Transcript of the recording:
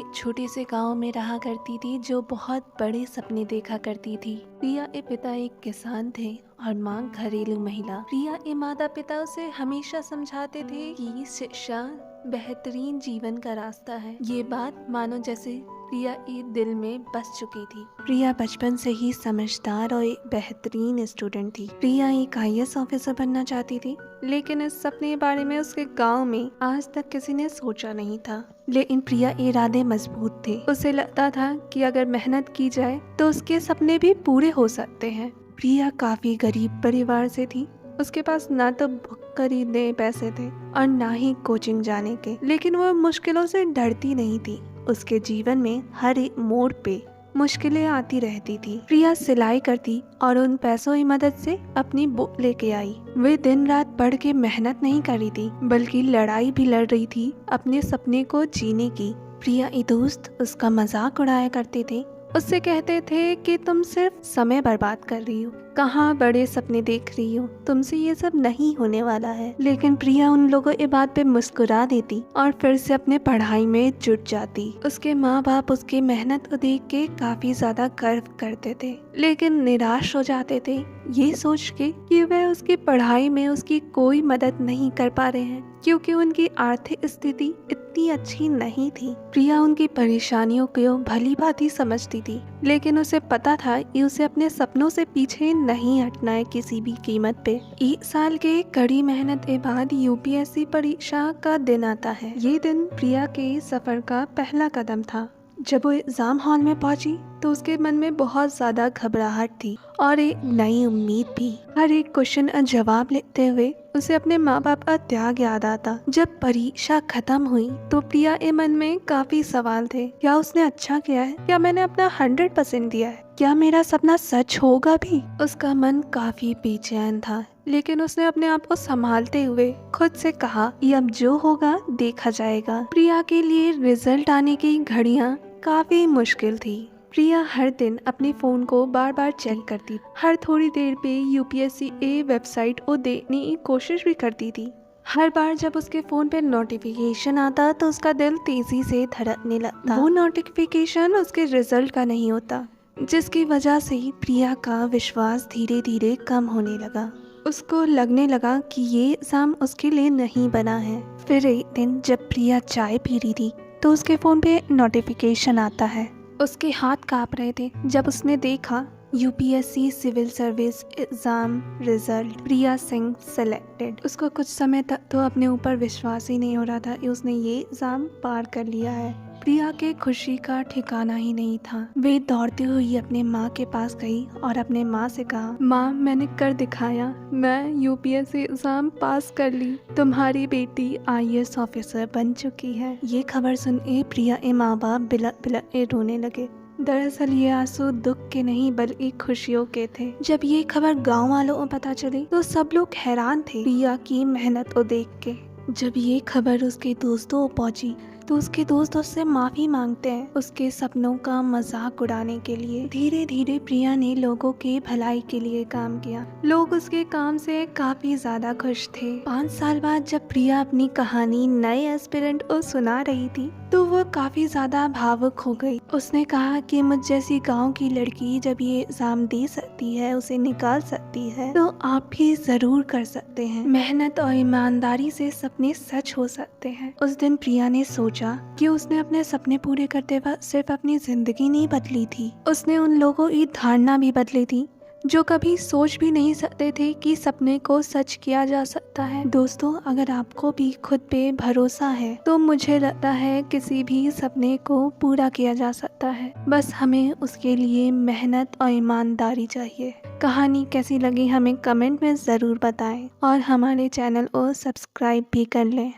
एक छोटे से गांव में रहा करती थी जो बहुत बड़े सपने देखा करती थी। प्रिया के पिता एक किसान थे और माँ घरेलू महिला। प्रिया के माता पिता उसे हमेशा समझाते थे कि शिक्षा बेहतरीन जीवन का रास्ता है। ये बात मानो जैसे प्रिया के दिल में बस चुकी थी। प्रिया बचपन से ही समझदार और एक बेहतरीन स्टूडेंट थी। प्रिया एक IAS ऑफिसर बनना चाहती थी, लेकिन इस सपने के बारे में उसके गांव में आज तक किसी ने सोचा नहीं था। लेकिन प्रिया के इरादे मजबूत थे। उसे लगता था कि अगर मेहनत की जाए तो उसके सपने भी पूरे हो सकते हैं। प्रिया काफी गरीब परिवार से थी। उसके पास ना तो बुक खरीदने पैसे थे और ना ही कोचिंग जाने के, लेकिन वो मुश्किलों से डरती नहीं थी। उसके जीवन में हर एक मोड़ पे मुश्किलें आती रहती थी। प्रिया सिलाई करती और उन पैसों की मदद से अपनी बुक लेके आई। वे दिन रात पढ़ के मेहनत नहीं कर रही थी, बल्कि लड़ाई भी लड़ रही थी अपने सपने को जीने की। प्रिया के दोस्त उसका मजाक उड़ाया करते थे। उससे कहते थे कि तुम सिर्फ समय बर्बाद कर रही हो, कहाँ बड़े सपने देख रही हो, तुमसे ये सब नहीं होने वाला है। लेकिन प्रिया उन लोगों की बात पे मुस्कुरा देती और फिर से अपने पढ़ाई में जुट जाती। उसके माँ बाप उसकी मेहनत को देख के काफी ज्यादा गर्व करते थे, लेकिन निराश हो जाते थे ये सोच के कि वह उसकी पढ़ाई में उसकी कोई मदद नहीं कर पा रहे हैं, क्योंकि उनकी आर्थिक स्थिति इतनी अच्छी नहीं थी। प्रिया उनकी परेशानियों को भली भांति समझती थी, लेकिन उसे पता था कि उसे अपने सपनों से पीछे नहीं हटना है किसी भी कीमत पे। 1 साल के कड़ी मेहनत के बाद UPSC परीक्षा का दिन आता है। ये दिन प्रिया के सफर का पहला कदम था। जब वो एग्जाम हॉल में पहुंची तो उसके मन में बहुत ज्यादा घबराहट थी और एक नई उम्मीद भी। हर एक क्वेश्चन का जवाब लिखते हुए उसे अपने माँ बाप का त्याग याद आता। जब परीक्षा खत्म हुई तो प्रिया के मन में काफी सवाल थे। क्या उसने अच्छा किया है? क्या मैंने अपना 100% दिया है? क्या मेरा सपना सच होगा भी? उसका मन काफी बेचैन था, लेकिन उसने अपने आप को संभालते हुए खुद से कहा कि अब जो होगा देखा जाएगा। प्रिया के लिए रिजल्ट आने की घड़ियां काफी मुश्किल थी। प्रिया हर दिन अपने फोन को बार बार चेक करती, हर थोड़ी देर पे UPSC वेबसाइट को देखने की कोशिश भी करती थी। हर बार जब उसके फोन पे नोटिफिकेशन आता तो उसका दिल तेजी से धड़कने लगता। वो नोटिफिकेशन उसके रिजल्ट का नहीं होता, जिसकी वजह से प्रिया का विश्वास धीरे धीरे कम होने लगा। उसको लगने लगा कि ये एग्जाम उसके लिए नहीं बना है। फिर एक दिन जब प्रिया चाय पी रही थी तो उसके फोन पे नोटिफिकेशन आता है। उसके हाथ कांप रहे थे जब उसने देखा UPSC civil service exam result, Priya Singh selected. उसको कुछ समय तक तो अपने ऊपर विश्वास ही नहीं हो रहा था कि उसने ये एग्जाम पार कर लिया है। प्रिया के खुशी का ठिकाना ही नहीं था। वे दौड़ती हुई अपने माँ के पास गई और अपने माँ से कहा, माँ मैंने कर दिखाया, मैं UPSC एग्जाम पास कर ली, तुम्हारी बेटी IAS ऑफिसर बन चुकी है। ये खबर सुन प्रिया के माँ बाप बिलक बिलक के रोने लगे। दरअसल ये आंसू दुख के नहीं बल्कि खुशियों के थे। जब ये खबर गांव वालों को पता चली तो सब लोग हैरान थे प्रिया की मेहनत को देख के। जब ये खबर उसके दोस्तों को पहुंची तो उसके दोस्त उससे माफी मांगते हैं उसके सपनों का मजाक उड़ाने के लिए। धीरे धीरे प्रिया ने लोगों के भलाई के लिए काम किया। लोग उसके काम से काफी ज्यादा खुश थे। 5 साल बाद जब प्रिया अपनी कहानी नए एस्पिरेंट को सुना रही थी तो वो काफी ज्यादा भावुक हो गई। उसने कहा कि मुझ जैसी गांव की लड़की जब ये एग्जाम दे सकती है, उसे निकाल सकती है, तो आप भी जरूर कर सकते हैं। मेहनत और ईमानदारी से सपने सच हो सकते हैं। उस दिन प्रिया ने सोचा कि उसने अपने सपने पूरे करते वक्त सिर्फ अपनी जिंदगी नहीं बदली थी, उसने उन लोगों की धारणा भी बदली थी जो कभी सोच भी नहीं सकते थे कि सपने को सच किया जा सकता है। दोस्तों, अगर आपको भी खुद पे भरोसा है तो मुझे लगता है किसी भी सपने को पूरा किया जा सकता है। बस हमें उसके लिए मेहनत और ईमानदारी चाहिए। कहानी कैसी लगी हमें कमेंट में ज़रूर बताएं और हमारे चैनल को सब्सक्राइब भी कर लें।